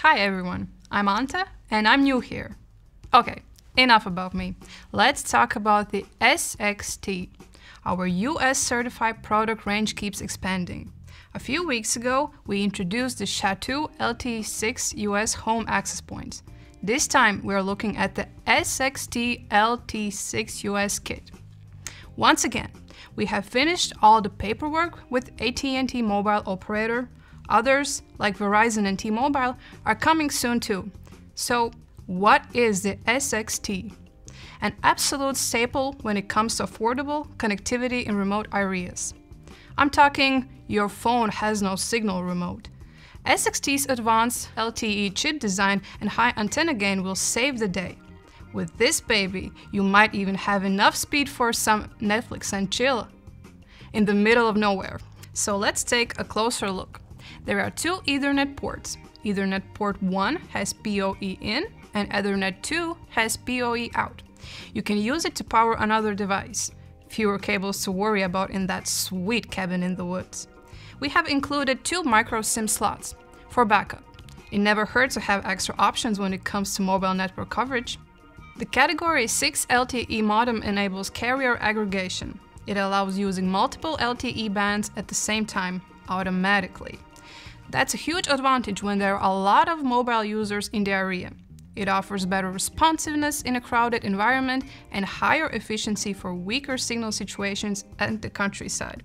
Hi everyone, I'm Anta and I'm new here. Okay, enough about me. Let's talk about the SXT. Our US certified product range keeps expanding. A few weeks ago, we introduced the SXT LTE6 US home access points. This time, we're looking at the SXT LTE6 US kit. Once again, we have finished all the paperwork with AT&T mobile operator. Others, like Verizon and T-Mobile, are coming soon too. So, what is the SXT? An absolute staple when it comes to affordable connectivity in remote areas. I'm talking your phone has no signal remote. SXT's advanced LTE chip design and high antenna gain will save the day. With this baby, you might even have enough speed for some Netflix and chill in the middle of nowhere. So let's take a closer look. There are two Ethernet ports. Ethernet port 1 has PoE in and Ethernet 2 has PoE out. You can use it to power another device. Fewer cables to worry about in that sweet cabin in the woods. We have included two micro SIM slots for backup. It never hurts to have extra options when it comes to mobile network coverage. The Category 6 LTE modem enables carrier aggregation. It allows using multiple LTE bands at the same time automatically. That's a huge advantage when there are a lot of mobile users in the area. It offers better responsiveness in a crowded environment and higher efficiency for weaker signal situations at the countryside.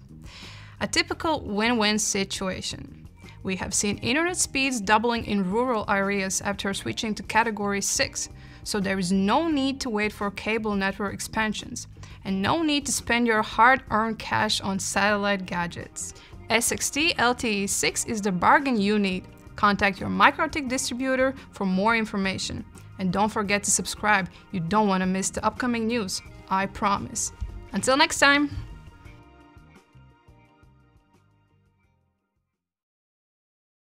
A typical win-win situation. We have seen internet speeds doubling in rural areas after switching to Category 6, so there is no need to wait for cable network expansions, and no need to spend your hard-earned cash on satellite gadgets. SXT LTE6 is the bargain you need. Contact your MikroTik distributor for more information. And don't forget to subscribe, you don't want to miss the upcoming news, I promise. Until next time!